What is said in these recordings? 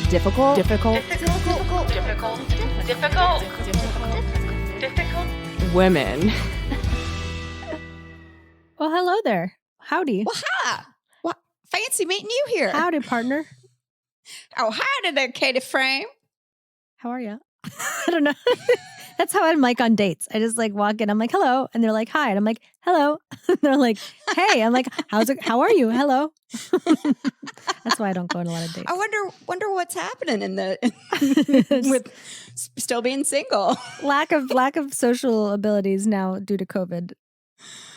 Difficult. Women. Well, hello there. Howdy. Well, hi. Well, fancy meeting you here. Howdy, partner. Oh, howdy there, Katie Frame. How are you? I don't know. That's how I'm like on dates. I just like walk in. I'm like, hello. And they're like, hi. And I'm like, hello. And they're like, hey. I'm like, how's it? How are you? Hello. That's why I don't go on a lot of dates. I wonder what's happening in the with still being single. lack of social abilities now due to COVID.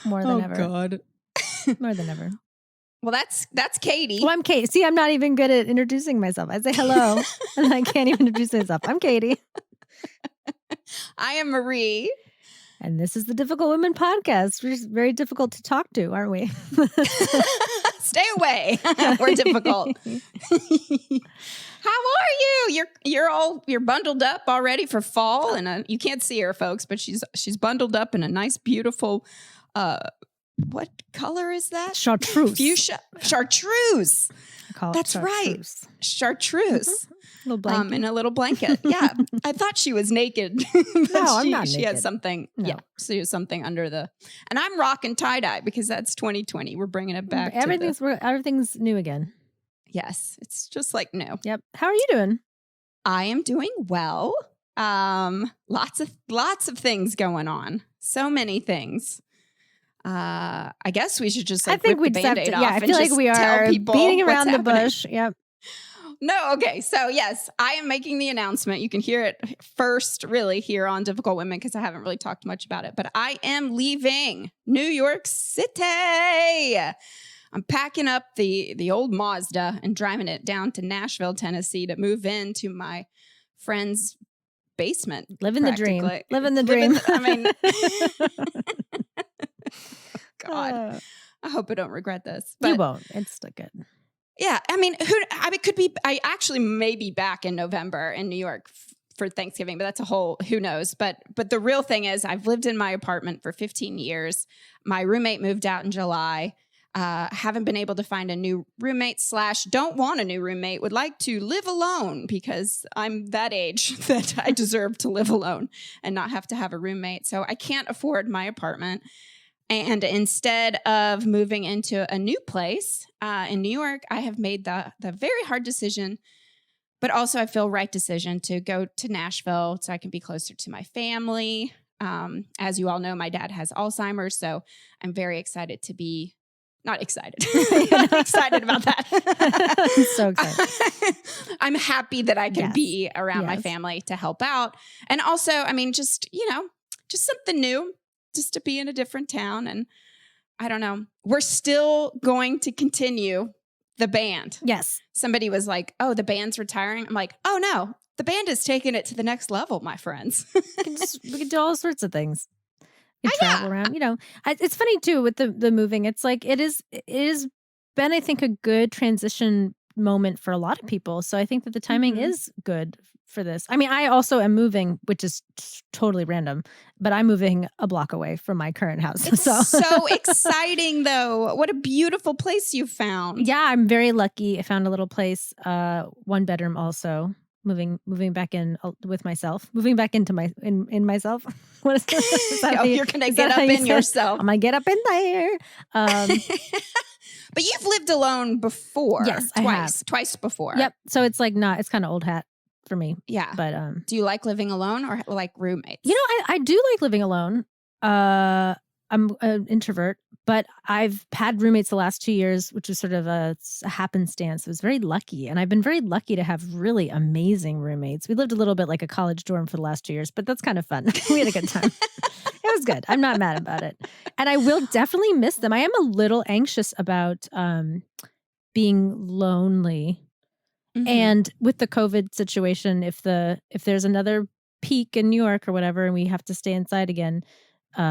More than ever. God. More than ever. Well, that's Katie. Well, I'm Katie. See, I'm not even good at introducing myself. I say hello, and I can't even introduce myself. I'm Katie. I am Marie. And this is the Difficult Women Podcast. We're just very difficult to talk to, aren't we? Stay away. We're difficult. How are you? You're bundled up already for fall, and you can't see her, folks, but she's bundled up in a nice, beautiful. What color is that? Chartreuse. Fuchsia. Chartreuse. That's chartreuse. right. Chartreuse. Mm-hmm. Little blanket. In a little blanket. Yeah. I thought she was naked. No, I'm not naked. She had something. No. Yeah. She has something under the. And I'm rocking tie-dye because that's 2020. We're bringing it back. Everything's new again. Yes. It's just like new. Yep. How are you doing? I am doing well. Lots of things going on. So many things. I guess we should just I think we'd have to. Yeah, I feel like we are beating around the bush. Yep. No, okay. So yes, I am making the announcement. You can hear it first, really, here on Difficult Women because I haven't really talked much about it. But I am leaving New York City. I'm packing up the old Mazda and driving it down to Nashville, Tennessee, to move into my friend's basement. Living the dream. Living the dream. God, I hope I don't regret this. But you won't. It's still good. Yeah, I actually may be back in November in New York for Thanksgiving, but that's a whole, who knows. But the real thing is I've lived in my apartment for 15 years. My roommate moved out in July. Haven't been able to find a new roommate / don't want a new roommate, would like to live alone because I'm that age that I deserve to live alone and not have to have a roommate. So I can't afford my apartment. And instead of moving into a new place in New York, I have made the very hard decision, but also I feel right decision to go to Nashville so I can be closer to my family. As you all know, my dad has Alzheimer's, so I'm very excited to be not excited. I'm excited about that. I'm so excited. I'm happy that I can be around my family to help out. And also, just something new. Just to be in a different town. And I don't know. We're still going to continue the band. Yes. Somebody was like, oh, the band's retiring. I'm like, oh, no. The band is taking it to the next level, my friends. we can do all sorts of things. We can travel around. It's funny, too, with the moving. It's like it is been, I think, a good transition moment for a lot of people. So I think that the timing is good for this. I also am moving, which is totally random, but I'm moving a block away from my current house. It's so exciting, though. What a beautiful place you found. Yeah, I'm very lucky. I found a little place, 1 bedroom also. Moving back in with myself. Moving back into myself. What is that? You're going to get up in yourself. I'm going to get up in there. But you've lived alone before. Yes, I have. Twice before. Yep. So it's like it's kind of old hat for me. Yeah. But do you like living alone or like roommates? I do like living alone. I'm an introvert, but I've had roommates the last 2 years, which was sort of a happenstance. I was very lucky. And I've been very lucky to have really amazing roommates. We lived a little bit like a college dorm for the last 2 years, but that's kind of fun. We had a good time. It was good. I'm not mad about it. And I will definitely miss them. I am a little anxious about being lonely. Mm-hmm. And with the COVID situation, if there's another peak in New York or whatever, and we have to stay inside again, I'm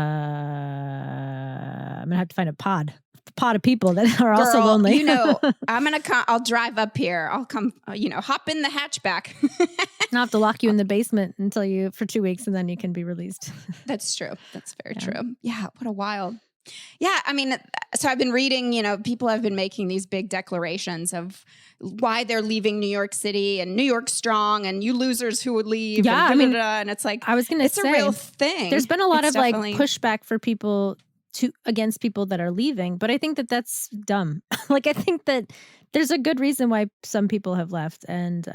gonna have to find a pod of people that are also lonely. I'll drive up here. I'll come, hop in the hatchback. I'll have to lock you in the basement for 2 weeks, and then you can be released. That's true. That's very true. Yeah. What a wild Yeah, I mean, so I've been reading, people have been making these big declarations of why they're leaving New York City and New York strong and you losers who would leave. Yeah, and I mean, and it's like, I was going to it's say, a real thing. There's been a lot It's of like definitely- pushback for people against people that are leaving, but I think that that's dumb. Like, I think that there's a good reason why some people have left, and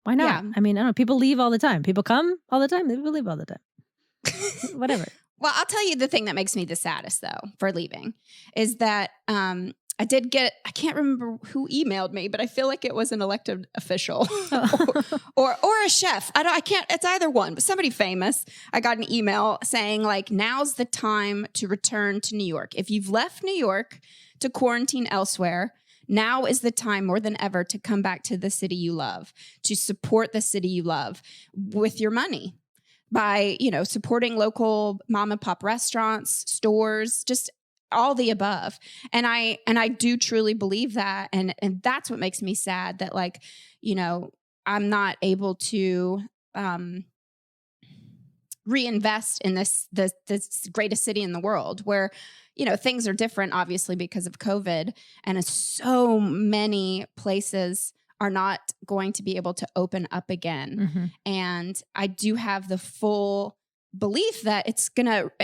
why not? Yeah. I mean, I don't know. People leave all the time. People come all the time. People leave all the time. Whatever. Well, I'll tell you the thing that makes me the saddest though for leaving is that I can't remember who emailed me, but I feel like it was an elected official or a chef. I can't, it's either one, but somebody famous. I got an email saying like, now's the time to return to New York. If you've left New York to quarantine elsewhere, now is the time more than ever to come back to the city you love, to support the city you love with your money by, supporting local mom and pop restaurants, stores, just all the above. And I do truly believe that. And that's what makes me sad that like, I'm not able to reinvest in this greatest city in the world where, things are different, obviously, because of COVID. And so many places are not going to be able to open up again. Mm-hmm. And I do have the full belief that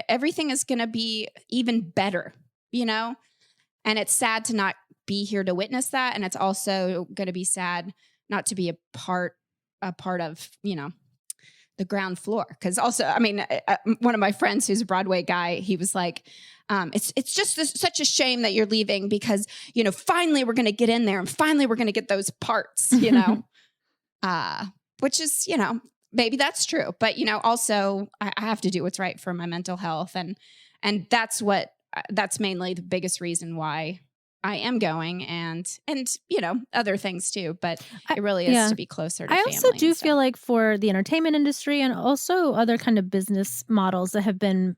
everything is going to be even better, and it's sad to not be here to witness that. And it's also going to be sad not to be a part of, the ground floor. Cause also, I mean, one of my friends who's a Broadway guy, he was like, it's just such a shame that you're leaving because, finally we're going to get in there and finally we're going to get those parts, which is, maybe that's true, but, also I have to do what's right for my mental health. And that's mainly the biggest reason why I am going and other things too, but it really is to be closer to I family. also do feel like for the entertainment industry and also other kind of business models that have been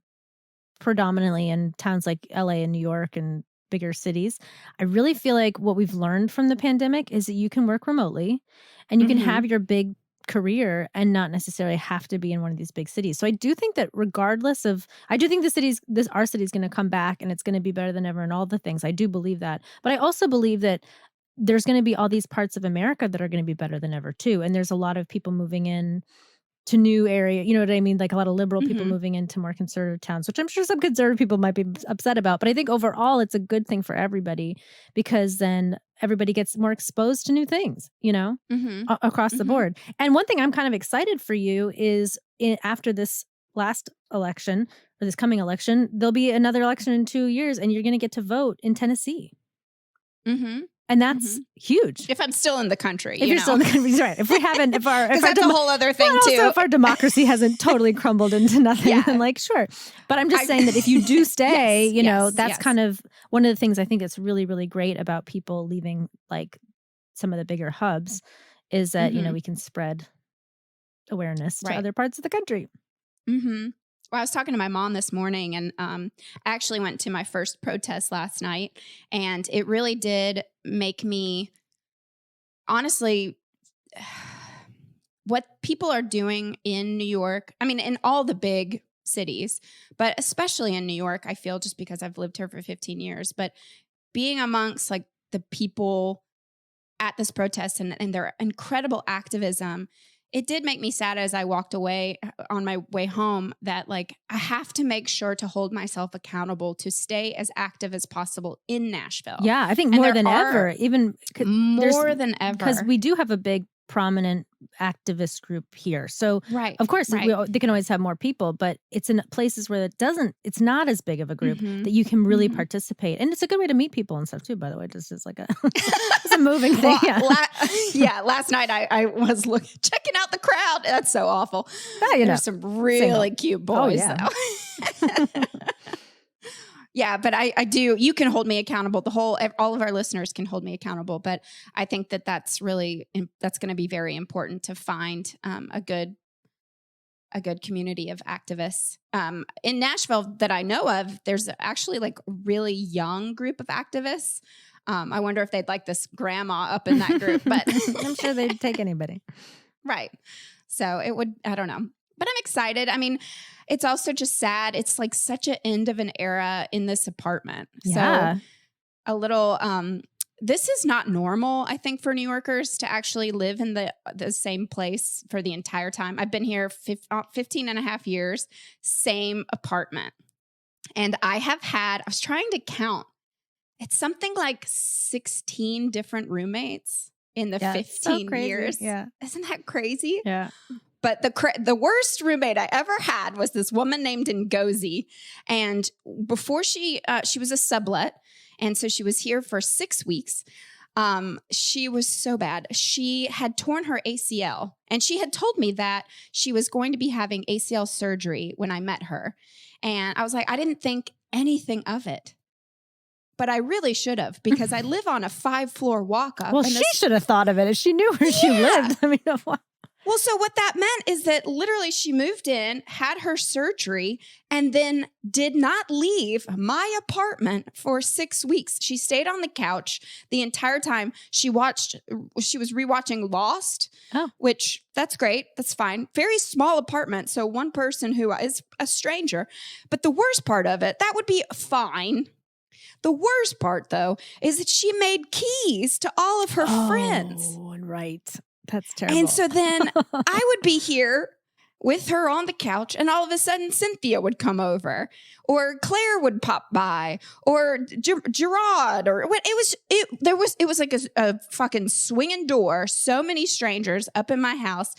predominantly in towns like LA and New York and bigger cities, I really feel like what we've learned from the pandemic is that you can work remotely and you can have your big career and not necessarily have to be in one of these big cities. So I do think that regardless of, I do think our city is going to come back and it's going to be better than ever and all the things. I do believe that. But I also believe that there's going to be all these parts of America that are going to be better than ever too. And there's a lot of people moving in to new area, you know what I mean? Like a lot of liberal people moving into more conservative towns, which I'm sure some conservative people might be upset about. But I think overall it's a good thing for everybody because then everybody gets more exposed to new things, across the board. And one thing I'm kind of excited for you is after this last election or this coming election, there'll be another election in 2 years and you're going to get to vote in Tennessee. And that's huge. If I'm still in the country, if you're still in the country, right? If we haven't, if that's a whole other thing too. Also, if our democracy hasn't totally crumbled into nothing, then like sure. But I'm just saying that if you do stay, that's kind of one of the things I think that's really, really great about people leaving, like some of the bigger hubs, is that we can spread awareness to other parts of the country. Well, I was talking to my mom this morning and I actually went to my first protest last night and it really did make me, honestly, what people are doing in New York, I mean, in all the big cities, but especially in New York, I feel just because I've lived here for 15 years, but being amongst like the people at this protest and their incredible activism, it did make me sad as I walked away on my way home that like I have to make sure to hold myself accountable to stay as active as possible in Nashville. Yeah, I think more than ever, even more than ever, because we do have a big prominent activist group here. So of course they can always have more people, but it's in places where it's not as big of a group that you can really participate. And it's a good way to meet people and stuff too, by the way, just as like it's a moving thing. Last night I was checking out the crowd. That's so awful. There's some really cute boys. Yeah, but I do. You can hold me accountable. All of our listeners can hold me accountable. But I think that's going to be very important to find a good community of activists in Nashville that I know of. There's actually like a really young group of activists. I wonder if they'd like this grandma up in that group, but I'm sure they'd take anybody. Right. So it would. I don't know. But I'm excited. I mean, it's also just sad. It's like such an end of an era in this apartment. Yeah. So a little, this is not normal, I think, for New Yorkers to actually live in the same place for the entire time. I've been here 15 and a half years, same apartment. And I was trying to count. It's something like 16 different roommates in the 15 years. Yeah. Isn't that crazy? Yeah. But the worst roommate I ever had was this woman named Ngozi. And before she was a sublet. And so she was here for 6 weeks. She was so bad. She had torn her ACL. And she had told me that she was going to be having ACL surgery when I met her. And I was like, I didn't think anything of it. But I really should have, because I live on a 5-floor walk-up. Well, she should have thought of it if she knew where she lived. I mean, well, so what that meant is that literally she moved in, had her surgery, and then did not leave my apartment for 6 weeks. She stayed on the couch the entire time. She was rewatching Lost, which that's great. That's fine. Very small apartment. So one person who is a stranger. But the worst part of it, that would be fine. The worst part, though, is that she made keys to all of her friends. Oh, right. That's terrible. And so then I would be here with her on the couch, and all of a sudden Cynthia would come over, or Claire would pop by, or Gerard, or what? It was like a fucking swinging door. So many strangers up in my house,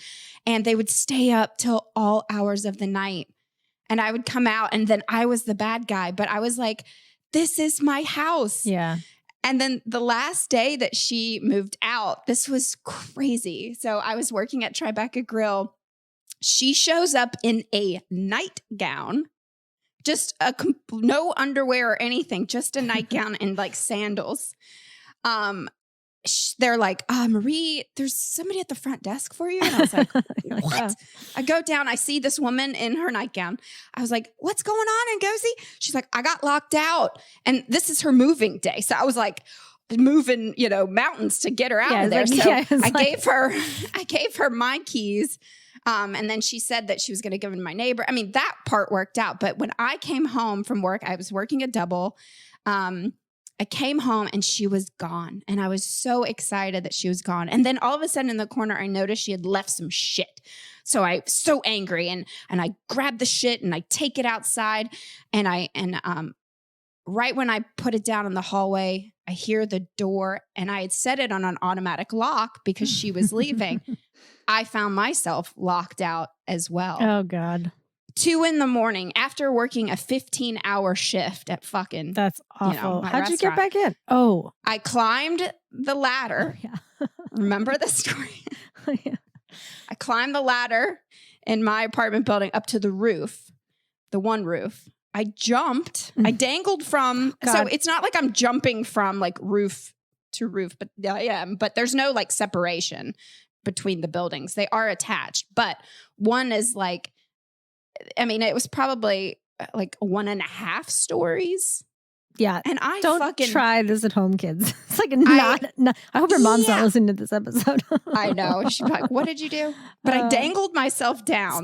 and they would stay up till all hours of the night. And I would come out, and then I was the bad guy, but I was like, this is my house. Yeah. And then the last day that she moved out, this was crazy. So I was working at Tribeca Grill. She shows up in a nightgown, just no underwear or anything, just a nightgown and like sandals. They're like, Marie, there's somebody at the front desk for you. And I was like, what? I go down, I see this woman in her nightgown. I was like, what's going on, Ngozi? She's like, I got locked out. And this is her moving day. So I was like moving, mountains to get her out of there. I gave her my keys. And then she said that she was going to give them to my neighbor. I mean, that part worked out. But when I came home from work, I was working a double. I came home and she was gone, and I was so excited that she was gone. And then all of a sudden in the corner, I noticed she had left some shit. So I was so angry, and I grabbed the shit and I take it outside, and right when I put it down in the hallway, I hear the door, and I had set it on an automatic lock because she was leaving. I found myself locked out as well. Oh God. 2 a.m. after working a 15-hour shift at fucking. That's awful. How'd you get restaurant. back in? Oh, I climbed the ladder. Oh, yeah. Remember the story? Yeah. I climbed the ladder in my apartment building up to the roof, the one roof. I jumped. I dangled from. God. So it's not like I'm jumping from like roof to roof, but I am. But there's no like separation between the buildings. They are attached, but one is like. I mean, it was probably like 1.5 stories. Yeah. And I don't try this at home, kids. It's like not I hope your mom's not listening to this episode. I know. She'd be like, what did you do? But I dangled myself down.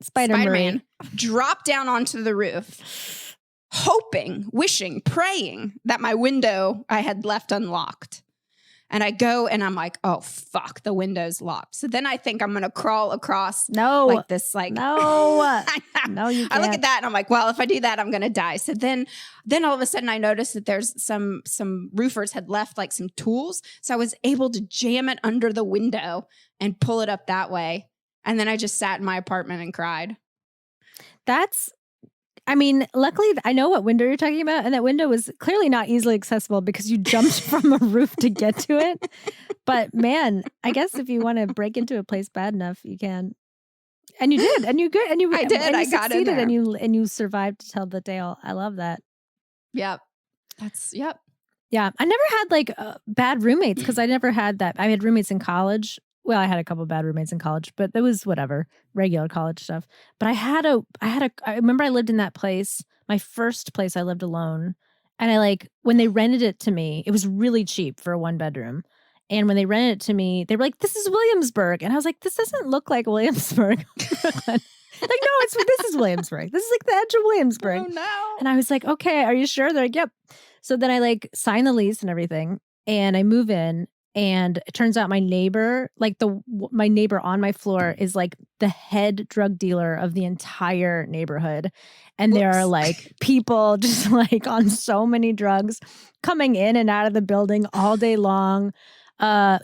Spider-Man, dropped down onto the roof, hoping, wishing, praying that my window I had left unlocked. And I go and I'm like, oh, fuck, the window's locked. So then I think I'm going to crawl across like this, like. No, no, you can't. I look at that and I'm like, well, if I do that, I'm going to die. So then all of a sudden I noticed that there's some roofers had left like some tools. So I was able to jam it under the window and pull it up that way. And then I just sat in my apartment and cried. Luckily, I know what window you're talking about. And that window was clearly not easily accessible because you jumped from a roof to get to it. But man, I guess if you want to break into a place bad enough, you can. And you did. And you good. And you I did. And you I got in there. And you survived to tell the tale. I love that. Yep. Yep. Yeah. I never had like bad roommates because I never had that. I had roommates in college. Well, I had a couple of bad roommates in college, but that was whatever, regular college stuff. But I remember I lived in that place, my first place I lived alone. And when they rented it to me, it was really cheap for a 1-bedroom. And when they rented it to me, they were like, this is Williamsburg. And I was like, this doesn't look like Williamsburg. Like, no, this is Williamsburg. This is like the edge of Williamsburg. Oh no. And I was like, okay, are you sure? They're like, yep. So then I like sign the lease and everything, and I move in. And it turns out my neighbor, like my neighbor on my floor, is like the head drug dealer of the entire neighborhood. And there are like people just like on so many drugs coming in and out of the building all day long.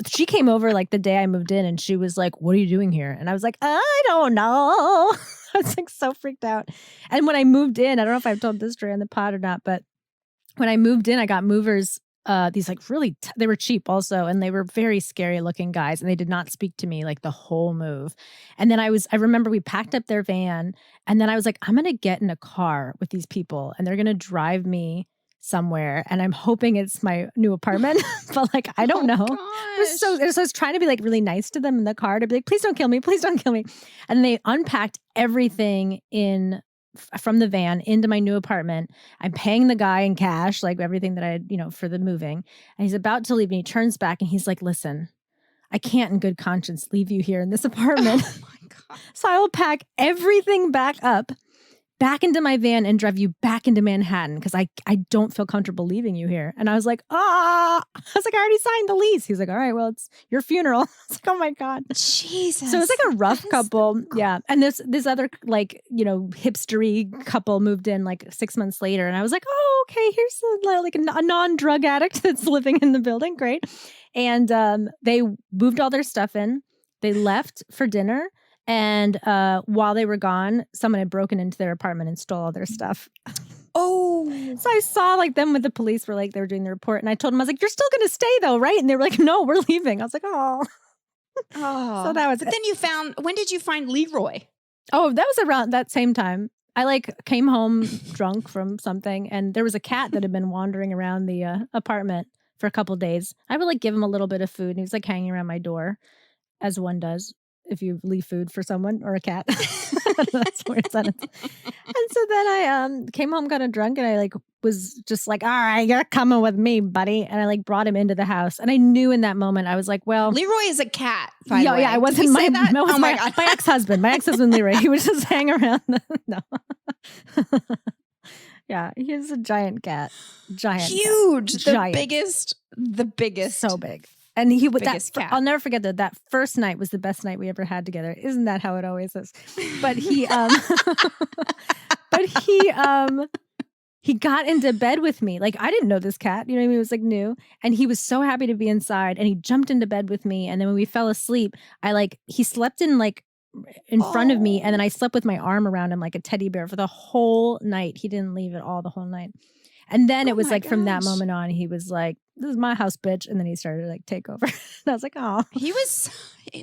She came over like the day I moved in, and she was like, "What are you doing here?" And I was like, "I don't know." I was like so freaked out. And when I moved in, I don't know if I've told this story on the pod or not, but when I moved in, I got movers. These like really, they were cheap also, and they were very scary looking guys, and they did not speak to me like the whole move. And then I remember we packed up their van, and then I was like, I'm going to get in a car with these people, and they're going to drive me somewhere, and I'm hoping it's my new apartment, but like, I don't know. So I was trying to be like really nice to them in the car to be like, please don't kill me. Please don't kill me. And they unpacked everything from the van into my new apartment. I'm paying the guy in cash, like everything that I had, for the moving. And he's about to leave, and he turns back and he's like, listen, I can't in good conscience leave you here in this apartment. Oh my God. So I will pack everything back into my van and drive you back into Manhattan because I don't feel comfortable leaving you here. And I was like, I already signed the lease. He's like, all right, well, it's your funeral. I was like, oh my God. Jesus. So it was like a rough couple. Yeah. And this other like, hipstery couple moved in like 6 months later. And I was like, oh, okay, here's a non-drug addict that's living in the building. Great. And they moved all their stuff in. They left for dinner. And while they were gone, someone had broken into their apartment and stole all their stuff. Oh. So I saw like them with the police were like, they were doing the report. And I told them, I was like, you're still going to stay though, right? And they were like, no, we're leaving. I was like, oh. So that was But then when did you find Leroy? Oh, that was around that same time. I like came home drunk from something, and there was a cat that had been wandering around the apartment for a couple of days. I would like give him a little bit of food, and he was like hanging around my door, as one does if you leave food for someone or a cat. That's a weird sentence. And so then I came home kind of drunk, and I like was just like, all right, you're coming with me, buddy. And I like brought him into the house. And I knew in that moment, I was like, well, Leroy is a cat, by the way. Yeah, I wasn't my God. My ex-husband. My ex-husband Leroy. He would just hang around. No. Yeah, he's a giant cat. Huge. Cat. The biggest. So big. And he would cat. I'll never forget that first night was the best night we ever had together. Isn't that how it always is? But he he got into bed with me. Like, I didn't know this cat, you know what I mean? It was like new. And he was so happy to be inside, and he jumped into bed with me. And then when we fell asleep, he slept in front of me, and then I slept with my arm around him like a teddy bear for the whole night. He didn't leave at all the whole night. And then it was like from that moment on, he was like, this is my house, bitch. And then he started to like take over. And I was like, oh. He was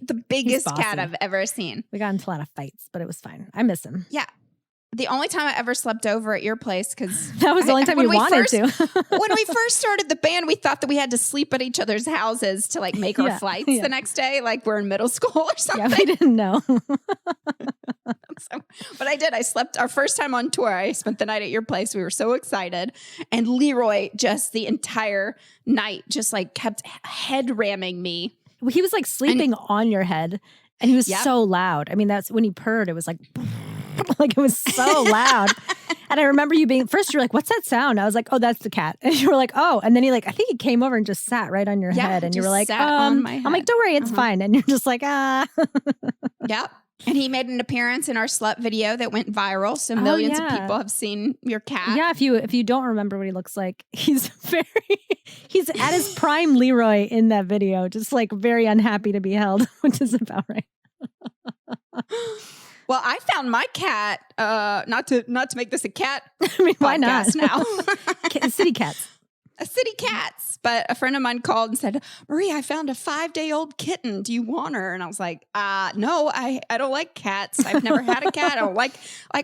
the biggest cat I've ever seen. We got into a lot of fights, but it was fine. I miss him. Yeah. The only time I ever slept over at your place, because that was the only time you wanted to. When we first started the band, we thought that we had to sleep at each other's houses to like make our flights the next day, like we're in middle school or something. Yeah, we didn't know. But I did. I slept our first time on tour. I spent the night at your place. We were so excited. And Leroy just the entire night just like kept head ramming me. He was like sleeping on your head, and he was so loud. I mean, that's when he purred. It was like it was so loud. And I remember you being, first you're like, what's that sound? I was like, oh, that's the cat. And you were like, oh. And then I think he came over and just sat right on your head. And you were like, on my head. I'm like, don't worry, it's fine. And you're just like, ah. Yep. And he made an appearance in our slut video that went viral. So millions of people have seen your cat. Yeah, if you don't remember what he looks like, he's at his prime Leroy in that video, just like very unhappy to be held, which is about right. Well, I found my cat, not to make this a cat I mean, why not? now. City cats. City cats. But a friend of mine called and said, Marie, I found a 5-day-old kitten. Do you want her? And I was like, no, I don't like cats. I've never had a cat. I don't like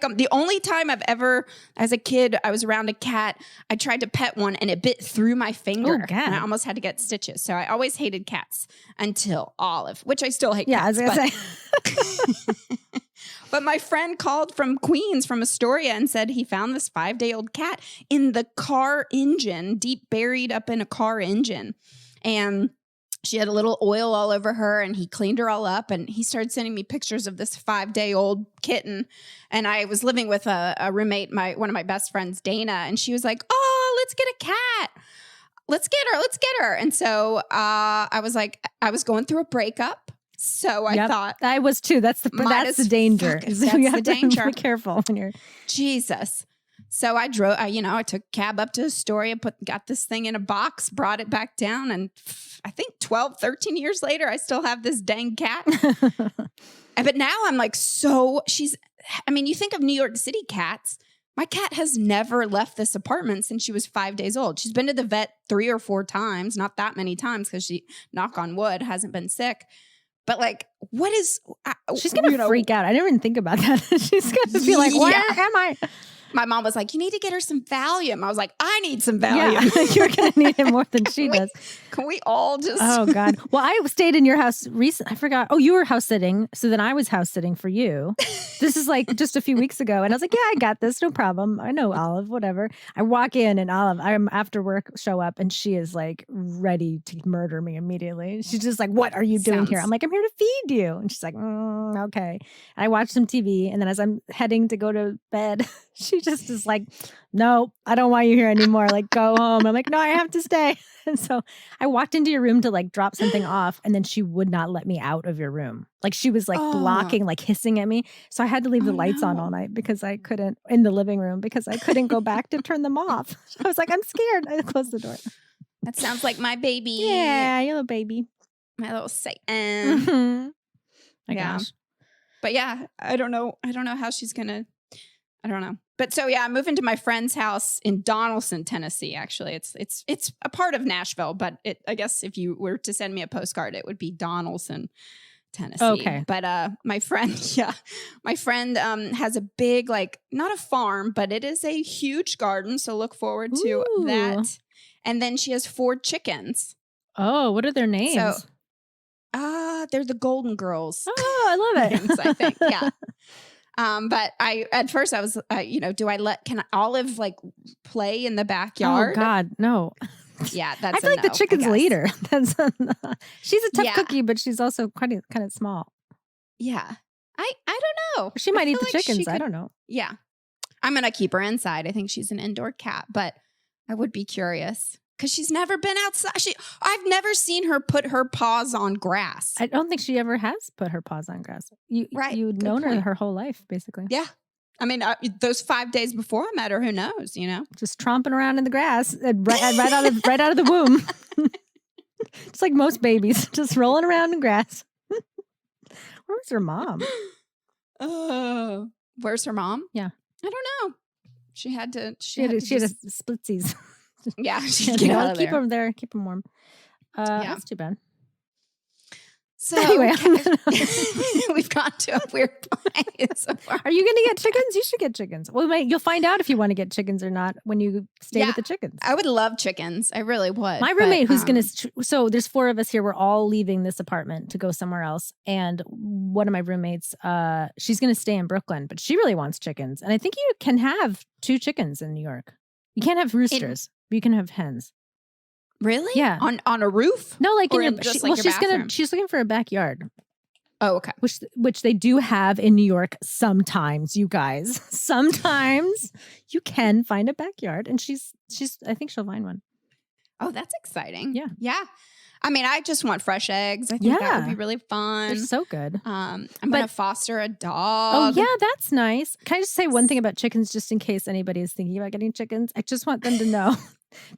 them. The only time I've ever, as a kid, I was around a cat, I tried to pet one and it bit through my finger. Oh, God. And I almost had to get stitches. So I always hated cats until Olive, which I still hate cats. I was going to say. But my friend called from Queens, from Astoria, and said he found this 5-day-old cat in the car engine, deep buried up in a car engine. And she had a little oil all over her, and he cleaned her all up, and he started sending me pictures of this 5-day-old kitten. And I was living with a roommate, one of my best friends, Dana, and she was like, oh, let's get a cat. Let's get her. And so I was like, I was going through a breakup. So I thought. I was too. That's the danger. That's the danger. Be careful when you're. Jesus. So I drove, I took a cab up to Astoria, got this thing in a box, brought it back down. And I think 12, 13 years later, I still have this dang cat. But now I'm like, you think of New York City cats. My cat has never left this apartment since she was 5 days old. She's been to the vet 3 or 4 times, not that many times because she, knock on wood, hasn't been sick. But like, what is... She's going to freak out. I didn't even think about that. She's going to be like, where am I? My mom was like, you need to get her some Valium. I was like, I need some Valium. Yeah, you're going to need it more than she does. Can we all just... Oh, God. Well, I stayed in your house recently. I forgot. Oh, you were house sitting. So then I was house sitting for you. This is like just a few weeks ago. And I was like, yeah, I got this. No problem. I know Olive, whatever. I walk in and Olive, I'm after work, show up, and she is like ready to murder me immediately. She's just like, what are you doing here? I'm like, I'm here to feed you. And she's like, okay. And I watched some TV. And then as I'm heading to go to bed, she just is like, no, I don't want you here anymore. Like, go home. I'm like, no, I have to stay. And so I walked into your room to like drop something off, and then she would not let me out of your room. Like she was like blocking, like hissing at me. So I had to leave the lights on all night because I couldn't, in the living room, because I couldn't go back to turn them off. I was like, I'm scared. I closed the door. That sounds like my baby. Yeah, your little baby. My little Satan. Mm-hmm. My gosh. But yeah, I don't know how she's going to, I don't know. But so yeah, I moved into my friend's house in Donaldson, Tennessee. Actually, it's a part of Nashville, but I guess if you were to send me a postcard, it would be Donaldson, Tennessee. Okay. But my friend has a big, like, not a farm, but it is a huge garden. So look forward to that. And then she has 4 chickens. Oh, what are their names? So, they're the Golden Girls. Oh, I love it. I think, yeah. But at first I was, can Olive like play in the backyard? Oh God, no. Yeah, that's. I feel like the chicken's leader. She's a tough cookie, but she's also kind of small. Yeah, I don't know. She might eat the chickens. I don't know. Yeah, I'm gonna keep her inside. I think she's an indoor cat, but I would be curious. Because she's never been outside. I've never seen her put her paws on grass. I don't think she ever has put her paws on grass. You've known her whole life, basically. Yeah. I mean, those 5 days before I met her, who knows, Just tromping around in the grass, right out of the womb. Just like most babies, just rolling around in grass. Where's her mom? Oh, where's her mom? Yeah. I don't know. She had a splitsies. Yeah, keep them there, keep them warm. That's too bad. So anyway, we've gone to a weird place so far. Are you going to get chickens? You should get chickens. Well, you'll find out if you want to get chickens or not when you stay with the chickens. I would love chickens. I really would. My roommate, who's going to, so there's 4 of us here. We're all leaving this apartment to go somewhere else. And one of my roommates, she's going to stay in Brooklyn, but she really wants chickens. And I think you can have 2 chickens in New York. You can't have roosters, but you can have hens. Really? Yeah. On a roof? No, like in your bathroom? She's looking for a backyard. Oh, okay. Which they do have in New York sometimes, you guys. Sometimes you can find a backyard, and she's I think she'll find one. Oh, that's exciting. Yeah. Yeah. I mean, I just want fresh eggs. I think that would be really fun. They're so good. I'm going to foster a dog. Oh, yeah, that's nice. Can I just say one thing about chickens, just in case anybody is thinking about getting chickens? I just want them to know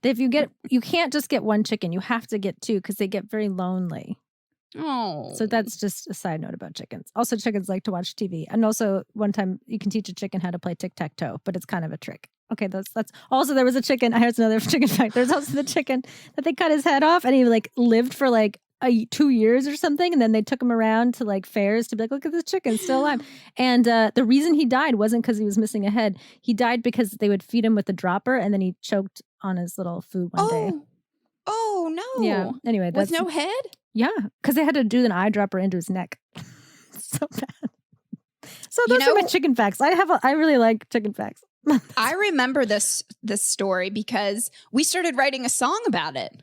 that you can't just get 1 chicken. You have to get 2 because they get very lonely. Oh. So that's just a side note about chickens. Also, chickens like to watch TV. And also, one time you can teach a chicken how to play tic-tac-toe, but it's kind of a trick. Okay, that's also, there was a chicken. Here's another chicken fact. There's also the chicken that they cut his head off, and he like lived for like 2 years or something, and then they took him around to like fairs to be like, look at this chicken, still alive. And the reason he died wasn't because he was missing a head. He died because they would feed him with a dropper, and then he choked on his little food one day. Oh no! Yeah. Anyway, with no head. Yeah, because they had to do an eyedropper into his neck. So bad. So those are my chicken facts. I really like chicken facts. I remember this story because we started writing a song about it.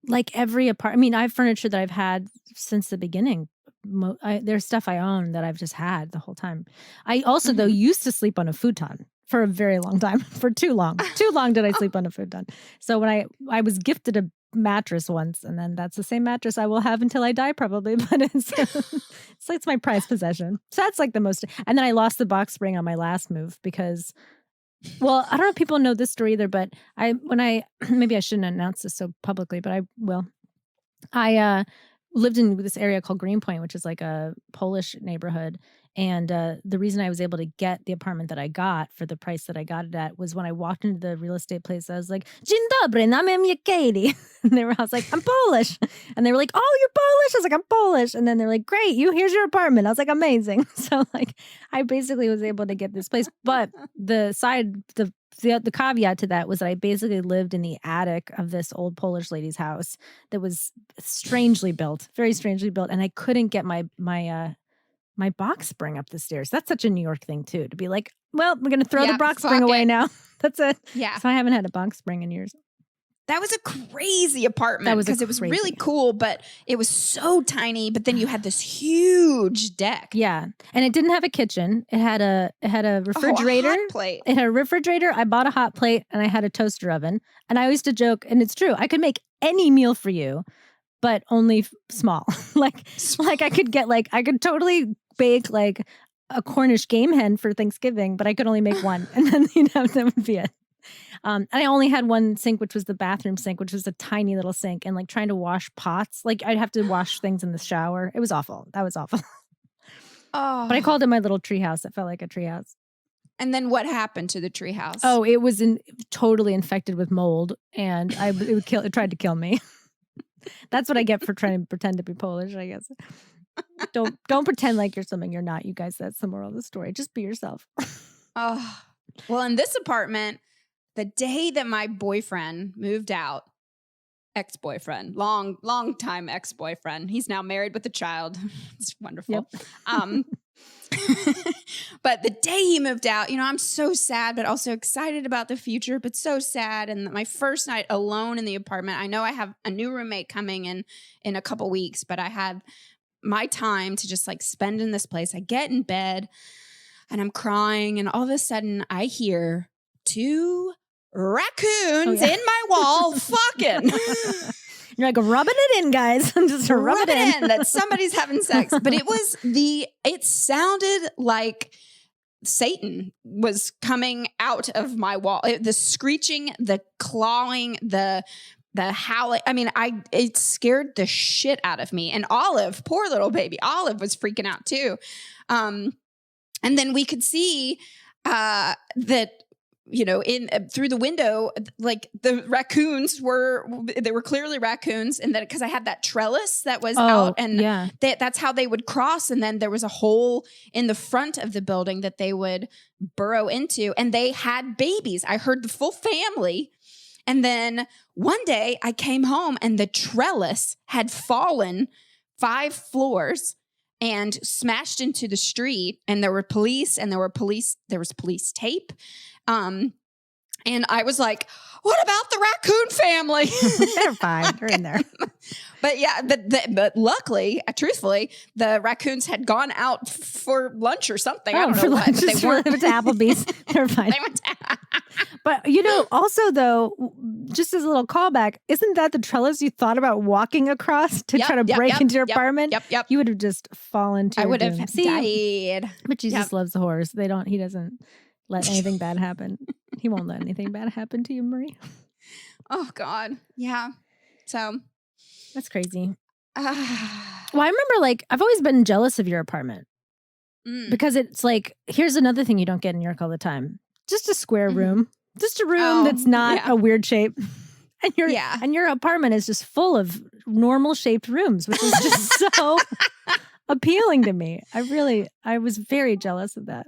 like every apartment. I mean, I have furniture that I've had since the beginning. There's stuff I own that I've just had the whole time. I also, though, used to sleep on a futon for a very long time, for too long. Too long did I sleep on a futon. So when I was gifted a mattress once, and then that's the same mattress I will have until I die probably, but it's my prized possession. So that's like the most. And then I lost the box spring on my last move because, well, I don't know if people know this story either, but maybe I shouldn't announce this so publicly, but I will. I lived in this area called Greenpoint, which is like a Polish neighborhood. And the reason I was able to get the apartment that I got for the price that I got it at was when I walked into the real estate place, I was like, "Dzień dobry, na imię Katy." And I was like, "I'm Polish." And they were like, "Oh, you're Polish?" I was like, "I'm Polish." And then they're like, "Great, here's your apartment." I was like, "Amazing." So like, I basically was able to get this place. But the caveat to that was that I basically lived in the attic of this old Polish lady's house that was strangely built, very strangely built. And I couldn't get my box spring up the stairs. That's such a New York thing too, to be like, well, we're going to throw the box spring away now. That's it. Yeah. So I haven't had a box spring in years. That was a crazy apartment because it was really cool, but it was so tiny. But then you had this huge deck. Yeah. And it didn't have a kitchen. It had a refrigerator. A hot plate. It had a refrigerator. I bought a hot plate and I had a toaster oven. And I used to joke, and it's true, I could make any meal for you, but only small. like I could totally bake like a Cornish game hen for Thanksgiving, but I could only make one. And then, that would be it. And I only had one sink, which was the bathroom sink, which was a tiny little sink. And like trying to wash pots, like I'd have to wash things in the shower. It was awful. That was awful. Oh. But I called it my little treehouse. It felt like a treehouse. And then what happened to the treehouse? Oh, it was totally infected with mold, and it tried to kill me. That's what I get for trying to pretend to be Polish, I guess. Don't pretend like you're something you're not, you guys. That's the moral of the story. Just be yourself. Oh, well, in this apartment, the day that my boyfriend moved out, ex-boyfriend, long time ex-boyfriend. He's now married with a child. It's wonderful. Yep. But the day he moved out, I'm so sad, but also excited about the future, but so sad. And my first night alone in the apartment, I know I have a new roommate coming in a couple weeks, but I had my time to just like spend in this place. I get in bed and I'm crying, and all of a sudden I hear 2 raccoons in my wall fucking. You're like, rubbing it in, guys. I'm just rubbing it in that somebody's having sex. But it sounded like Satan was coming out of my wall. The screeching, the clawing, the howling. I mean, it scared the shit out of me. And Olive, poor little baby, Olive was freaking out too. And then we could see that, through the window, like the raccoons were clearly raccoons. And then because I had that trellis that was out, and that's how they would cross. And then there was a hole in the front of the building that they would burrow into, and they had babies. I heard the full family. And then one day I came home and the trellis had fallen 5 floors and smashed into the street, and there was police tape. And I was like, what about the raccoon family? They're fine. They're in there. But luckily, truthfully, the raccoons had gone out for lunch or something. I don't know for what, lunch. but they weren't. They went to Applebee's. They're fine. They went to But, also though, just as a little callback, isn't that the trellis you thought about walking across to try to break into your apartment? Yep. You would have just fallen to I your would have doom. died. But Jesus loves the horrors. He doesn't let anything bad happen. He won't let anything bad happen to you, Marie. Oh, God. Yeah. So. That's crazy. Well, I remember, I've always been jealous of your apartment. Because it's like, here's another thing you don't get in New York all the time. Just a square room. Just a room that's not a weird shape. And your apartment is just full of normal shaped rooms, which is just so appealing to me. I was very jealous of that.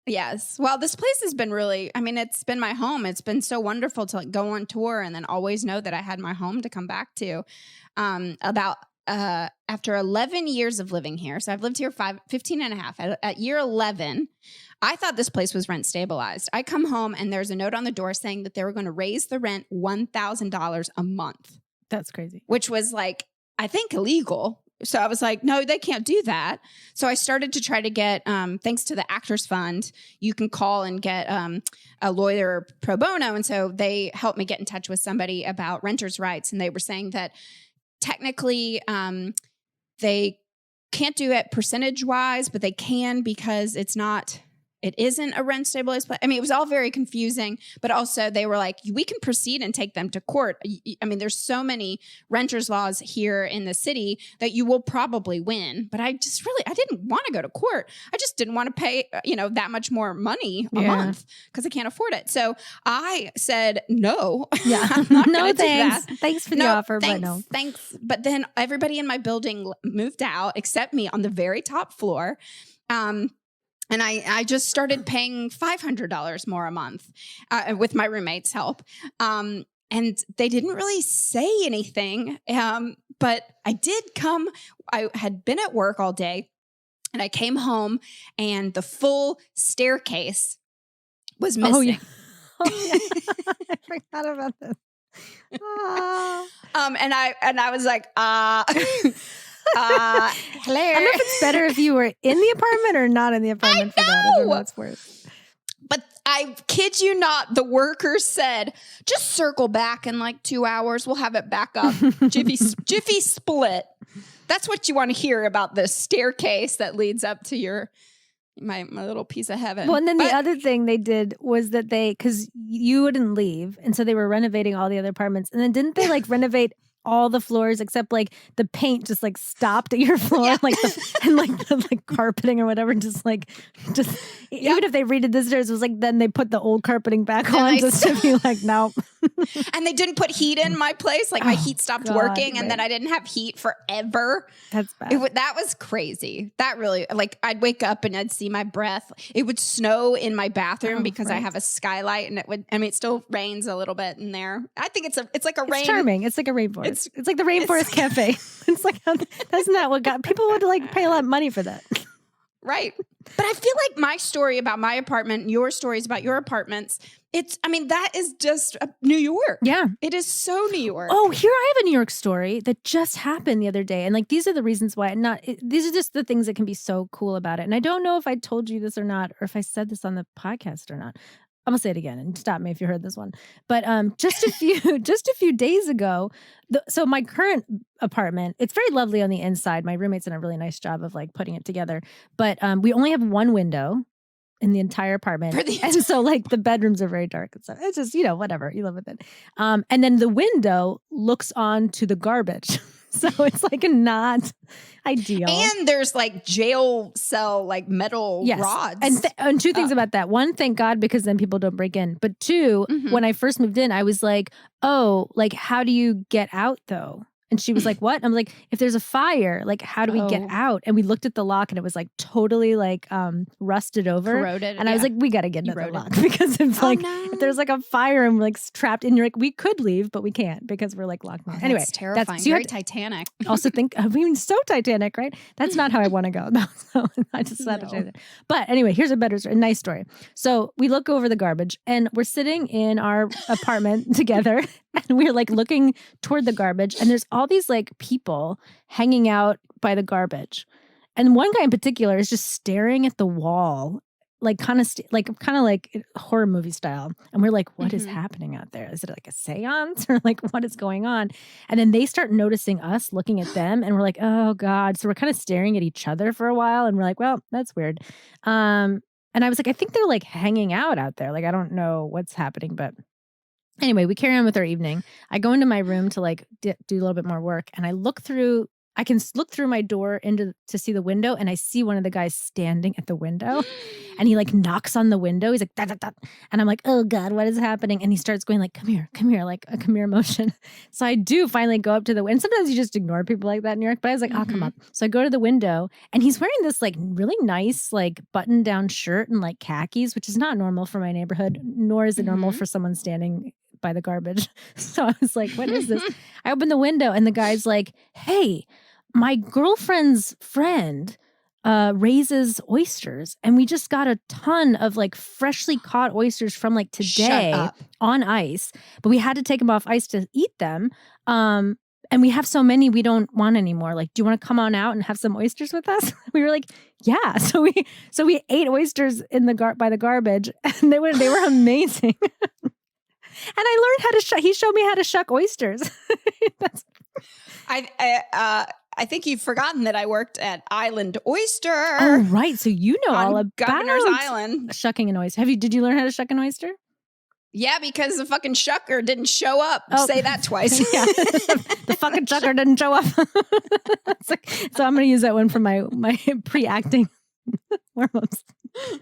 Yes. Well, this place has been it's been my home. It's been so wonderful to go on tour and then always know that I had my home to come back to. After 11 years of living here, so I've lived here 15 and a half. At year 11, I thought this place was rent stabilized. I come home and there's a note on the door saying that they were going to raise the rent $1,000 a month. That's crazy. which was like, I think illegal. So I was like, no, they can't do that. So I started to try to get, thanks to the Actors Fund, you can call and get a lawyer pro bono. And so they helped me get in touch with somebody about renters' rights. And they were saying that technically they can't do it percentage wise, but they can because it isn't a rent stabilized place. I mean, it was all very confusing, but also they were like, we can proceed and take them to court. I mean, there's so many renters laws here in the city that you will probably win. But I didn't want to go to court. I just didn't want to pay, that much more money a month because I can't afford it. So I said, no, Yeah. I'm not No, going to do thanks. that. Thanks for the offer, but no. Thanks. But then everybody in my building moved out except me on the very top floor. And I just started paying $500 more a month with my roommate's help. And they didn't really say anything. But I had been at work all day and I came home and the full staircase was missing. Oh, yeah. I forgot about this. And I was like, hello. I don't know if it's better if you were in the apartment or not in the apartment for that. I don't know what's worse. But I kid you not, the workers said, just circle back in like 2 hours. We'll have it back up. Jiffy split. That's what you want to hear about the staircase that leads up to my little piece of heaven. Well, and then the other thing they did was that because you wouldn't leave. And so they were renovating all the other apartments. And then didn't they renovate all the floors except the paint just stopped at your floor, Yeah. the carpeting or whatever, even if they redid the stairs, it was then they put the old carpeting back on just to be nope. And they didn't put heat in my place. My heat stopped working, and then I didn't have heat forever. That's bad. That was crazy. That really, I'd wake up and I'd see my breath. It would snow in my bathroom because I have a skylight, and it still rains a little bit in there. I think it's like a rain. It's charming. It's like a rainforest. It's like the Rainforest Cafe. It's isn't that what got people would pay a lot of money for that? Right. But I feel like my story about my apartment and your stories about your apartments, that is just New York. Yeah. It is so New York. Oh, here I have a New York story that just happened the other day. And these are the reasons why these are just the things that can be so cool about it. And I don't know if I told you this or not, or if I said this on the podcast or not. I'm gonna say it again and stop me if you heard this one. But just a few days ago, so my current apartment, it's very lovely on the inside. My roommate's done a really nice job of putting it together. But we only have one window in the entire apartment, and so the bedrooms are very dark and stuff. It's just whatever, you live with it. And then the window looks onto the garbage. So it's not ideal. And there's jail cell, metal rods. And two things about that. One, thank God, because then people don't break in. But two, when I first moved in, I was like, oh, how do you get out though? And she was like, what? I'm like, if there's a fire, how do we get out? And we looked at the lock and it was totally rusted over. Corroded. And I was like, we got to get another lock because it's if there's a fire and we're trapped and you're we could leave, but we can't because we're locked. Oh, anyway, that's terrifying. So very Titanic. Also so Titanic, right? That's not how I want to go. No, so I just had to say that. But anyway, here's a nice story. So we look over the garbage and we're sitting in our apartment together and we're looking toward the garbage and there's all these people hanging out by the garbage. And one guy in particular is just staring at the wall, kind of like horror movie style. And we're like, what is happening out there? Is it a seance or what is going on? And then they start noticing us looking at them and we're like, oh God. So we're kind of staring at each other for a while and we're like, well, that's weird. And I was like, I think they're hanging out there. I don't know what's happening, but anyway, we carry on with our evening. I go into my room to do a little bit more work, and I can look through my door to see the window, and I see one of the guys standing at the window, and he knocks on the window. He's like, da, da, da. And I'm like, oh God, what is happening? And he starts going come here, a come here motion. So I do finally go up to the window. And sometimes you just ignore people like that in New York, but I was like, I'll come up. So I go to the window, and he's wearing this really nice button down shirt and khakis, which is not normal for my neighborhood, nor is it normal for someone standing by the garbage. So I was like, what is this? I open the window and the guy's like, hey, my girlfriend's friend raises oysters, and we just got a ton of like freshly caught oysters from like today on ice, but we had to take them off ice to eat them. And we have so many we don't want anymore. Like, do you want to come on out and have some oysters with us? We were like, yeah. So we ate oysters in the by the garbage, and they were amazing. And I learned how to he showed me how to shuck oysters. I think you've forgotten that I worked at Island Oyster. Oh, right. So you know all about Governor's Island. Shucking an oyster. Did you learn how to shuck an oyster? Yeah, because the fucking shucker didn't show up. Oh. Say that twice. Yeah. The fucking shucker didn't show up. So I'm going to use that one for my pre-acting warm-ups.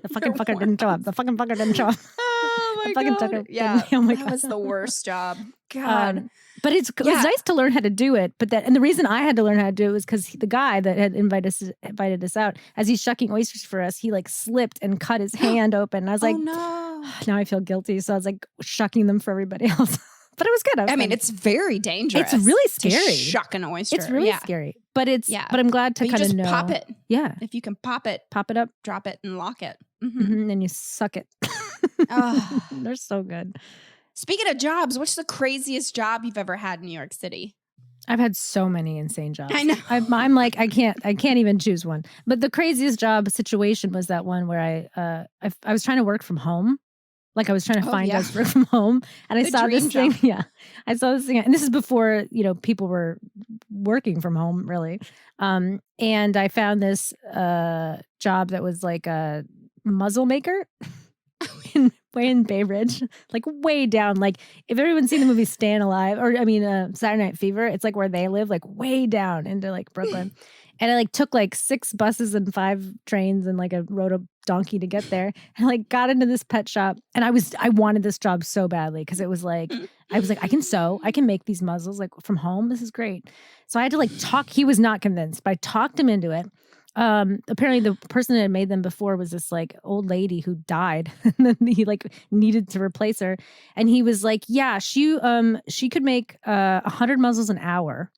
The fucking fucker didn't show up. The fucking fucker didn't show up. Oh my God. God. Yeah. Oh my that God. was the worst job. God. But it was nice to learn how to do it. And the reason I had to learn how to do it was because the guy that had invited us out, as he's shucking oysters for us, he like slipped and cut his hand open. And I was like, oh no. Now I feel guilty. So I was like shucking them for everybody else. But it was good. I mean, it's very dangerous. It's really scary. To shuck an oyster. It's really scary. But but I'm glad to kind of know. Pop it. Yeah. If you can pop it up, drop it, and lock it. And then you suck it. Oh. They're so good. Speaking of jobs, what's the craziest job you've ever had in New York City? I've had so many insane jobs. I know. I'm like, I can't even choose one. But the craziest job situation was that one where I was trying to work from home. Like I was trying to find us work from home, and I saw this thing. Yeah, I saw this thing, and this is before people were working from home, really. And I found this job that was like a muzzle maker way in Bay Ridge, like way down. Like if everyone's seen the movie Staying Alive, or Saturday Night Fever, it's like where they live, like way down into like Brooklyn. And I like took like 6 buses and 5 trains and like rode a donkey to get there. And I like got into this pet shop, and I wanted this job so badly because it was like, I was like, I can sew, I can make these muzzles like from home. This is great. So I had to like talk. He was not convinced, but I talked him into it. Apparently the person that had made them before was this like old lady who died, and then he like needed to replace her. And he was like, yeah, she could make 100 muzzles an hour.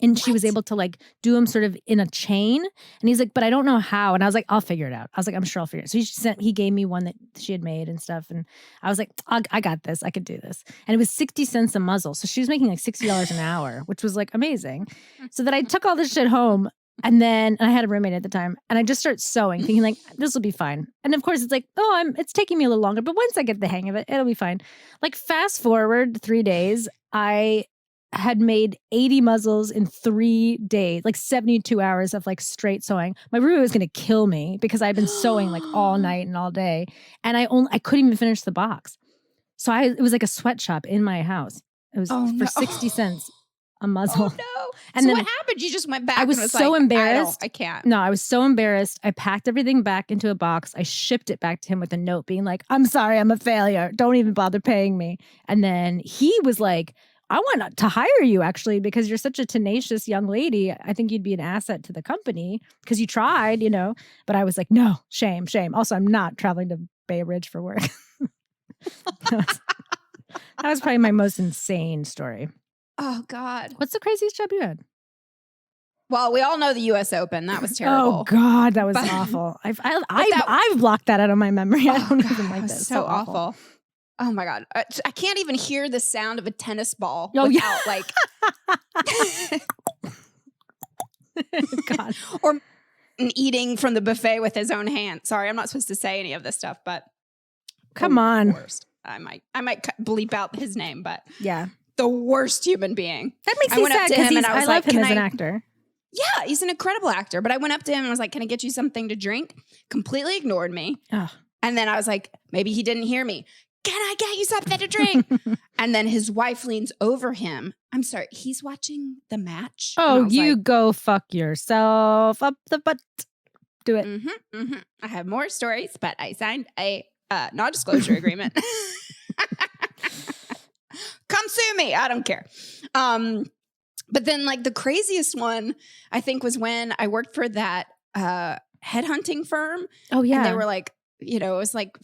And she was able to like do them sort of in a chain. And he's like, but I don't know how. And I was like, I'll figure it out. I was like, I'm sure I'll figure it out. So he gave me one that she had made and stuff. And I was like, I got this. I could do this. And it was 60 cents a muzzle. So she was making like $60 an hour, which was like amazing. So then I took all this shit home. And I had a roommate at the time, and I just started sewing, thinking like, this will be fine. And of course it's like, it's taking me a little longer, but once I get the hang of it, it'll be fine. Like fast forward 3 days, I had made 80 muzzles in 3 days, like 72 hours of like straight sewing. My roommate was going to kill me because I'd been sewing like all night and all day. And I couldn't even finish the box. So it was like a sweatshop in my house. It was for 60 cents a muzzle. Oh no. And so then what happened? You just went back. I was so like, embarrassed. I can't. No, I was so embarrassed. I packed everything back into a box. I shipped it back to him with a note being like, I'm sorry, I'm a failure. Don't even bother paying me. And then he was like, I want to hire you actually because you're such a tenacious young lady. I think you'd be an asset to the company because you tried, But I was like, no, shame. Also, I'm not traveling to Bay Ridge for work. that was probably my most insane story. Oh God. What's the craziest job you had? Well, we all know the U.S. Open. That was terrible. Oh God, that was awful. I've blocked that out of my memory. I don't even like that. So awful. Oh my God. I can't even hear the sound of a tennis ball without like God. Or eating from the buffet with his own hand. Sorry, I'm not supposed to say any of this stuff, but come on. Worst. I might bleep out his name, but yeah. The worst human being. That makes me sad because I love him as an actor. Yeah, he's an incredible actor. But I went up to him and was like, can I get you something to drink? Completely ignored me. Oh. And then I was like, maybe he didn't hear me. Can I get you something to drink? And then his wife leans over him. I'm sorry, he's watching the match. Oh, you go fuck yourself up the butt. Do it. I have more stories, but I signed a non-disclosure agreement. Come sue me. I don't care. But then like the craziest one, I think, was when I worked for that headhunting firm. Oh, yeah. And they were like, it was like,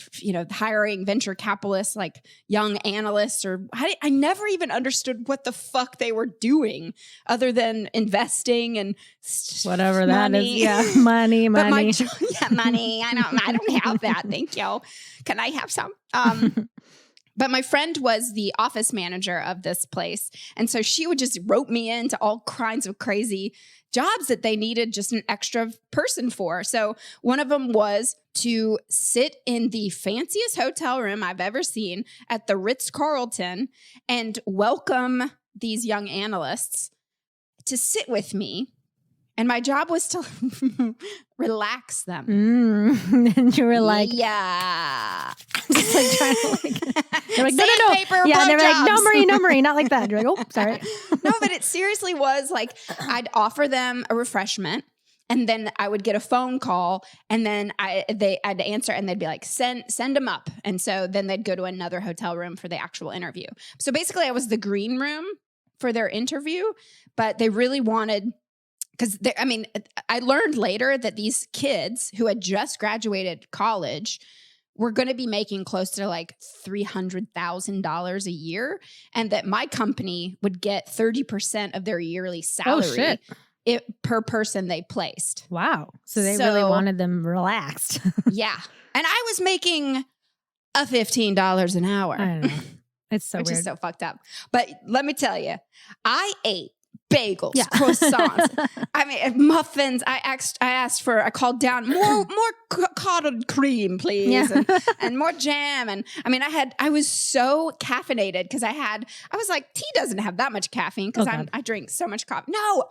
hiring venture capitalists, like young analysts, or I never even understood what the fuck they were doing other than investing and whatever money. that is. Yeah. Money. But money. I don't have that. Thank you. Can I have some? But my friend was the office manager of this place. And so she would just rope me into all kinds of crazy jobs that they needed just an extra person for. So one of them was to sit in the fanciest hotel room I've ever seen at the Ritz-Carlton and welcome these young analysts to sit with me. And my job was to relax them. And you were like, yeah. Just like trying to they're like, no. Sandpaper, Yeah, they were like, no, blowjobs. Marie, not like that. You're like, oh, sorry. No, but it seriously was like, I'd offer them a refreshment. And then I would get a phone call, and then I'd answer, and they'd be like, send them up. And so then they'd go to another hotel room for the actual interview. So basically I was the green room for their interview, but they really wanted, because I learned later that these kids who had just graduated college were going to be making close to like $300,000 a year, and that my company would get 30% of their yearly salary. Oh, shit. Per person they placed. Wow. So they really wanted them relaxed. Yeah. And I was making a $15 an hour. I don't know. It's so which weird. is so fucked up. But let me tell you, I ate bagels, Yeah. croissants, muffins. I called down more cottage cream, please, Yeah. and more jam. And I was so caffeinated because I was like, tea doesn't have that much caffeine because I drink so much coffee. No,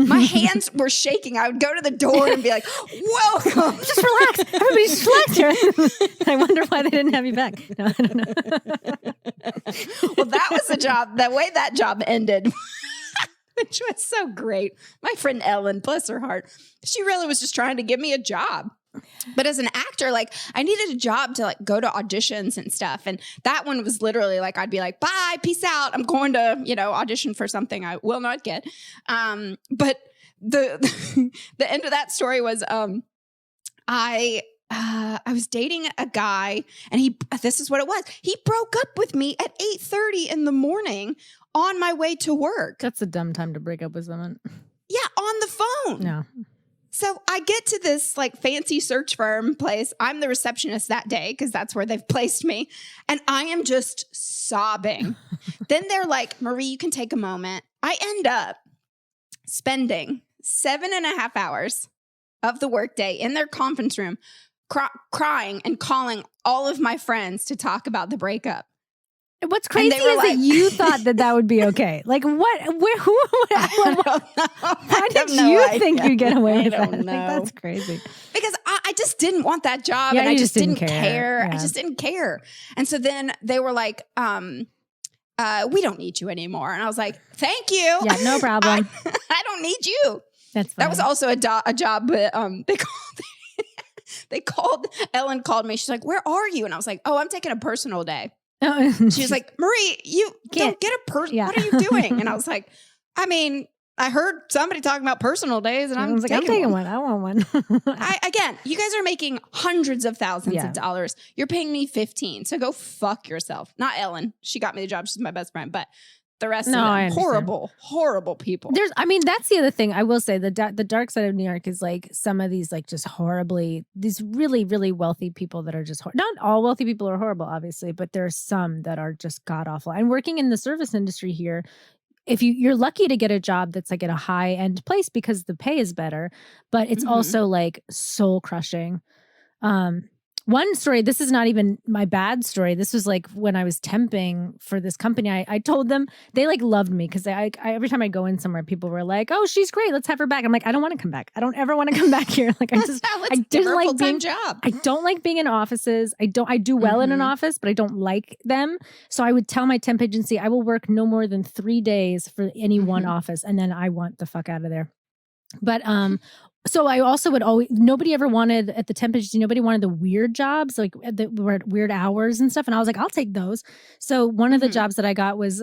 my hands were shaking. I would go to the door and be like, welcome. Just relax. Everybody just relax here. I wonder why they didn't have you back. No, I don't know. Well, that was the job. The way that job ended, which was so great. My friend Ellen, bless her heart, she really was just trying to give me a job. But as an actor, like, I needed a job to like go to auditions and stuff. And that one was literally like, I'd be like, bye, peace out. I'm going to, audition for something I will not get. But the the end of that story was I was dating a guy, and this is what it was. He broke up with me at 8:30 in the morning on my way to work. That's a dumb time to break up with someone. Yeah, on the phone. No. So I get to this like fancy search firm place. I'm the receptionist that day because that's where they've placed me. And I am just sobbing. Then they're like, Marie, you can take a moment. I end up spending 7.5 hours of the workday in their conference room crying and calling all of my friends to talk about the breakup. What's crazy is that you thought that would be okay. Like, what? Why did you think you'd get away with that? Know. Like, that's crazy. Because I just didn't want that job, and I just didn't care. Yeah. I just didn't care. And so then they were like, we don't need you anymore. And I was like, thank you. Yeah, no problem. I don't need you. That's fine. That was also a job, but Ellen called me. She's like, where are you? And I was like, oh, I'm taking a personal day. She was like, Marie, you don't get a person. Yeah. What are you doing? And I was like, I heard somebody talking about personal days, and I'm taking one. I want one. Again, you guys are making hundreds of thousands of dollars. You're paying me $15. So go fuck yourself. Not Ellen. She got me the job. She's my best friend. But the rest of them, horrible people. That's the other thing. I will say the dark side of New York is like some of these like just these really, really wealthy people that are just, not all wealthy people are horrible, obviously, but there are some that are just god awful. And working in the service industry here, if you're lucky to get a job that's like at a high end place because the pay is better, but it's also like soul crushing. One story, this is not even my bad story. This was like when I was temping for this company, I told them, they like loved me because I every time I go in somewhere, people were like, oh, she's great. Let's have her back. I'm like, I don't want to come back. I don't ever want to come back here. Like I didn't like being job. I don't like being in offices. I do well in an office, but I don't like them. So I would tell my temp agency, I will work no more than 3 days for any one office. And then I want the fuck out of there. But, so I also would nobody ever wanted at the temp agency, nobody wanted the weird jobs, like that were at weird hours and stuff. And I was like, I'll take those. So one of the jobs that I got was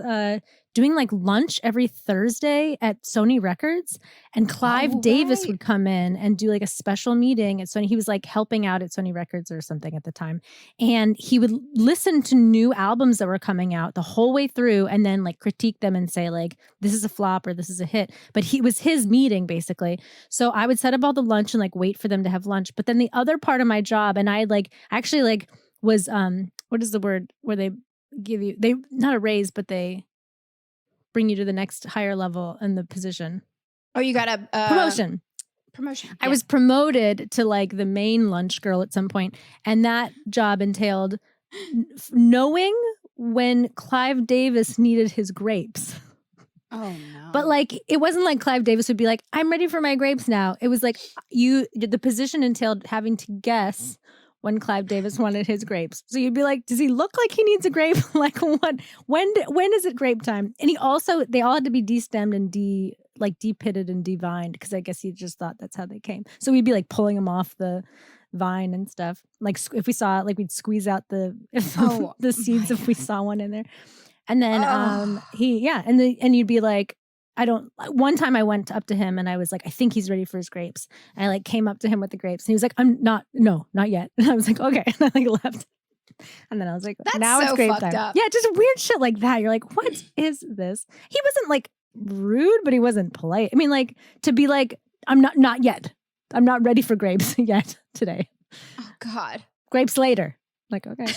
doing like lunch every Thursday at Sony Records. And Clive Davis would come in and do like a special meeting at Sony. He was like helping out at Sony Records or something at the time. And he would listen to new albums that were coming out the whole way through and then like critique them and say like, this is a flop or this is a hit. But he was his meeting basically. So I would set up all the lunch and like wait for them to have lunch. But then the other part of my job, and I like actually like was, what is the word where they give you, they not a raise, but they bring you to the next higher level in the position. Oh, you got a promotion. Promotion. I was promoted to like the main lunch girl at some point, and that job entailed knowing when Clive Davis needed his grapes. Oh no. But like it wasn't like Clive Davis would be like, I'm ready for my grapes now. It was like the position entailed having to guess when Clive Davis wanted his grapes. So you'd be like, does he look like he needs a grape? Like what? When is it grape time? And they all had to be destemmed and depitted and devined because I guess he just thought that's how they came. So we'd be like pulling them off the vine and stuff. Like if we saw it, like we'd squeeze out the seeds if we saw one in there. And then and you'd be like, one time I went up to him and I was like, I think he's ready for his grapes. And I like came up to him with the grapes and he was like, not yet. And I was like, okay. And I like left. And then I was like, that's now so it's grape fucked time. up. Yeah, just weird shit like that. You're like, what is this? He wasn't like rude, but he wasn't polite. I mean, like to be like, I'm not yet. I'm not ready for grapes yet today. Oh God. Grapes later. Like, okay.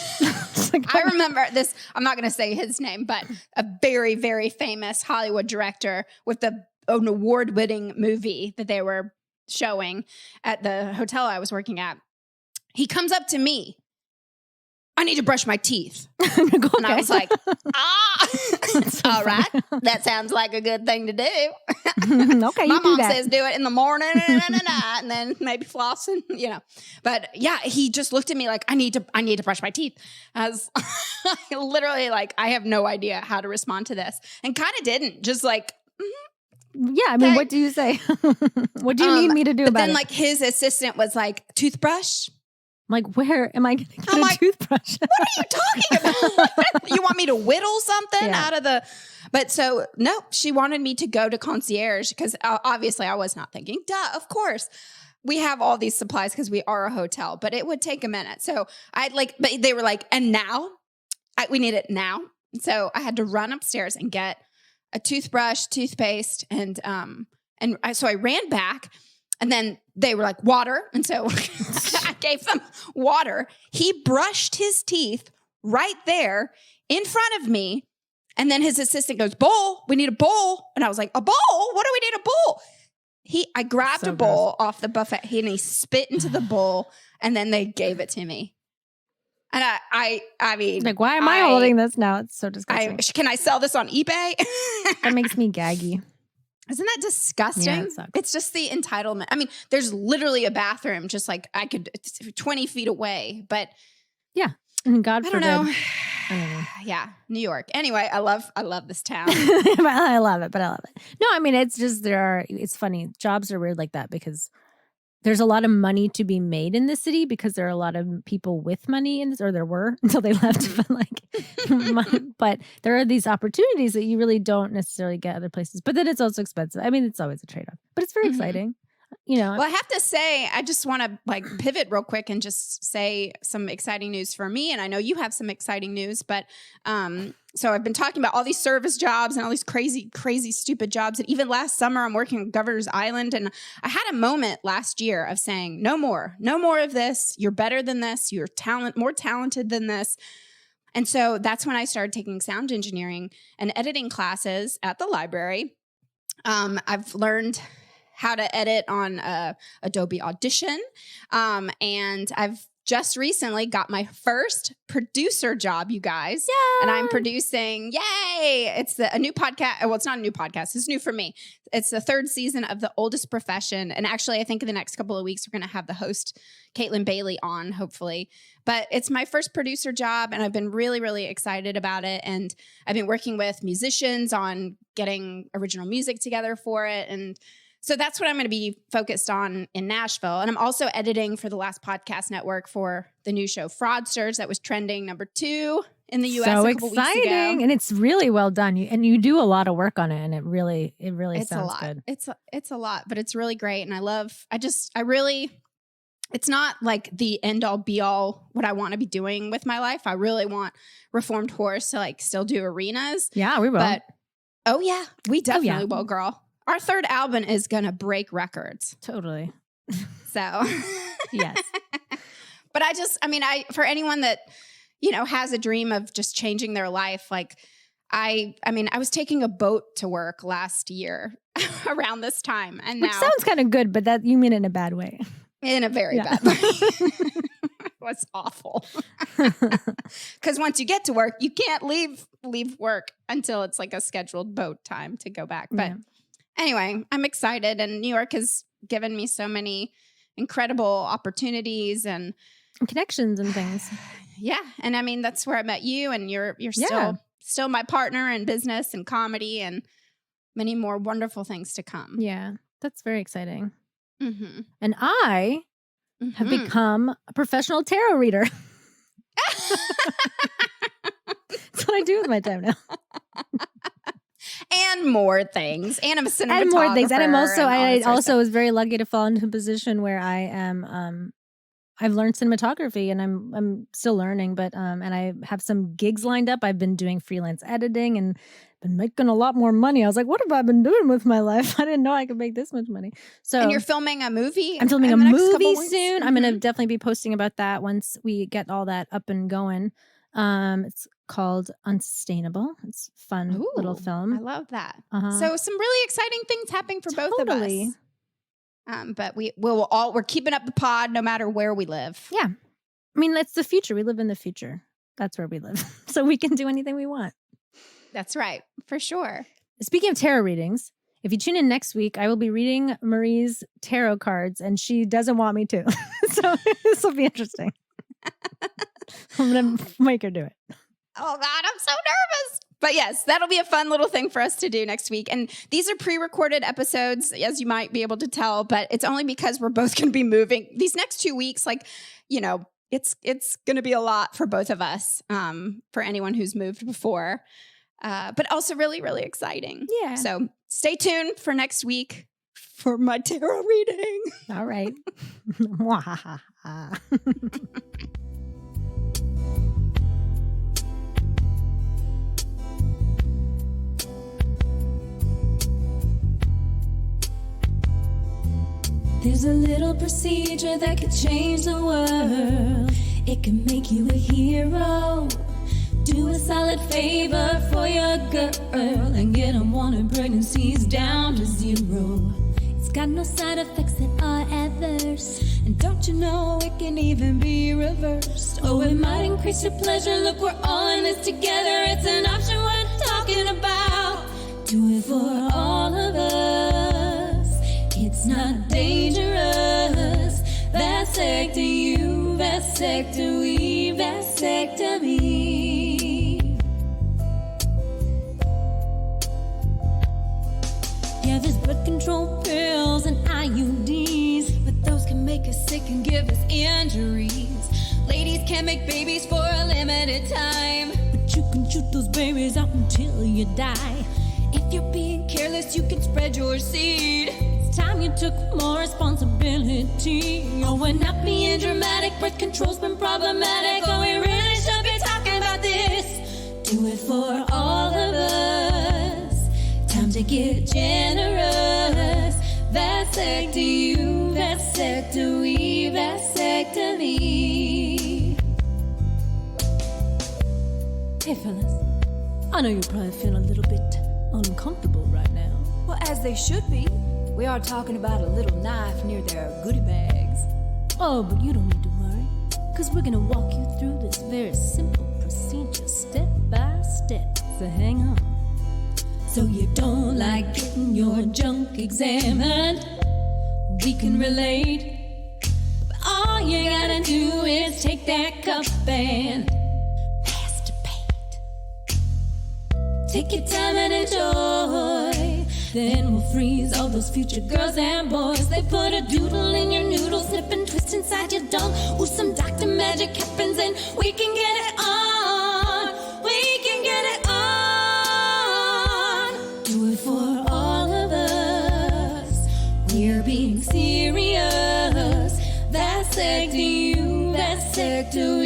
Like, I remember this, I'm not going to say his name, but a very, very famous Hollywood director with an award-winning movie that they were showing at the hotel I was working at. He comes up to me. I need to brush my teeth. Okay. And I was like, all right. That sounds like a good thing to do. Okay, My mom that. says do it in the morning and at night, and then maybe floss and, But yeah, he just looked at me like, I need to brush my teeth. As literally like, I have no idea how to respond to this. And kind of didn't. Just like, yeah, I mean, okay. What do you say? What do you need me to do about it? But then like his assistant was like, toothbrush? I'm like, where am I going to get a toothbrush? What are you talking about? You want me to whittle something out of the... But so, no, she wanted me to go to concierge because obviously I was not thinking, duh, of course. We have all these supplies because we are a hotel, but it would take a minute. So but they were like, and now? We need it now. So I had to run upstairs and get a toothbrush, toothpaste, and so I ran back. And then they were like, water. And so I gave them water. He brushed his teeth right there in front of me. And then his assistant goes, bowl. We need a bowl. And I was like, a bowl? What do we need a bowl? I grabbed a bowl off the buffet and he spit into the bowl. And then they gave it to me. And I mean. Like, why am I holding this now? It's so disgusting. Can I sell this on eBay? That makes me gaggy. Isn't that disgusting? Yeah, it sucks. It's just the entitlement. I mean, there's literally a bathroom just like it's 20 feet away, but yeah. And God forbid. I don't know. Yeah. New York. Anyway, I love this town. I love it, but I love it. No, I mean, it's just, it's funny. Jobs are weird like that because there's a lot of money to be made in the city because there are a lot of people with money in this, or there were until they left. But there are these opportunities that you really don't necessarily get other places. But then it's also expensive. I mean, it's always a trade-off, but it's very exciting. Well, I have to say, I just want to like pivot real quick and just say some exciting news for me. And I know you have some exciting news, but so I've been talking about all these service jobs and all these crazy, crazy, stupid jobs. And even last summer, I'm working on Governor's Island. And I had a moment last year of saying, no more of this. You're better than this. You're more talented than this. And so that's when I started taking sound engineering and editing classes at the library. I've learned how to edit on Adobe Audition. And I've just recently got my first producer job, you guys. Yay! And I'm producing, yay! It's a new podcast. Well, it's not a new podcast. It's new for me. It's the 3rd season of The Oldest Profession. And actually, I think in the next couple of weeks, we're going to have the host, Caitlin Bailey, on, hopefully. But it's my first producer job, and I've been really, really excited about it. And I've been working with musicians on getting original music together for it. And so that's what I'm going to be focused on in Nashville. And I'm also editing for the Last Podcast Network for the new show Fraudsters that was trending number 2 in the U.S. So a couple weeks exciting. ago. And it's really well done. And you do a lot of work on it, and it really It's a sounds lot. good. It's a lot, but it's really great. And it's not like the end all be all what I want to be doing with my life. I really want Reformed Horse to like still do arenas. Yeah, we will. But we definitely will, girl. Our third album is going to break records. Totally. So, yes. But for anyone that, has a dream of just changing their life, like I was taking a boat to work last year around this time. And Which now sounds kind of good, but that you mean it in a bad way. in a very bad way. It was awful. Because once you get to work, you can't leave work until it's like a scheduled boat time to go back. But anyway, I'm excited. And New York has given me so many incredible opportunities and connections and things. Yeah. And that's where I met you, and you're still my partner in business and comedy and many more wonderful things to come. Yeah. That's very exciting. Mm-hmm. And I have become a professional tarot reader. That's what I do with my time now. And more things. And I'm a cinematographer. And more things. And I also stuff. was very lucky to fall into a position where I am I've learned cinematography, and I'm still learning, but and I have some gigs lined up. I've been doing freelance editing and been making a lot more money. I was like, what have I been doing with my life? I didn't know I could make this much money. So, and you're filming a movie? I'm filming a movie soon. Mm-hmm. I'm going to definitely be posting about that once we get all that up and going. It's called Unsustainable. It's a fun little film. I love that. So some really exciting things happening for both of us. But we're keeping up the pod no matter where we live. Yeah. That's the future. We live in the future. That's where we live. So we can do anything we want. That's right. For sure. Speaking of tarot readings, if you tune in next week, I will be reading Marie's tarot cards, and she doesn't want me to. So this will be interesting. I'm going to make her do it. Oh, God, I'm so nervous. But yes, that'll be a fun little thing for us to do next week. And these are pre-recorded episodes, as you might be able to tell, but it's only because we're both going to be moving these next 2 weeks. Like, it's going to be a lot for both of us, for anyone who's moved before, but also really, really exciting. Yeah. So stay tuned for next week for my tarot reading. All right. There's a little procedure that could change the world. It can make you a hero. Do a solid favor for your girl and get unwanted pregnancies down to 0. It's got no side effects that are adverse. And don't you know it can even be reversed? Oh, it might increase your pleasure. Look, we're all in this together. It's an option worth talking about. Do it for all of us. It's not dangerous. Vasect to you, vasect to we, vasect to me. Yeah, there's birth control pills and IUDs, but those can make us sick and give us injuries. Ladies can't make babies for a limited time, but you can shoot those babies out until you die. If you're being careless, you can spread your seed. It's time you took more responsibility. Oh, we're not being dramatic. Birth control's been problematic. Oh, we really should be talking about this. Do it for all of us. Time to get generous. Vasect to you, vasect to we, vasect to me. Hey, fellas. I know you probably feel a little bit uncomfortable right now. Well, as they should be. We are talking about a little knife near their goodie bags. Oh, but you don't need to worry, because we're going to walk you through this very simple procedure, step by step. So hang on. So you don't like getting your junk examined? We can relate. But all you gotta do is take that cup and masturbate. Take your time and enjoy. Then we'll freeze all those future girls and boys. They put a doodle in your noodle, snip and twist inside your dome. Ooh, some Dr. Magic happens and we can get it on. get to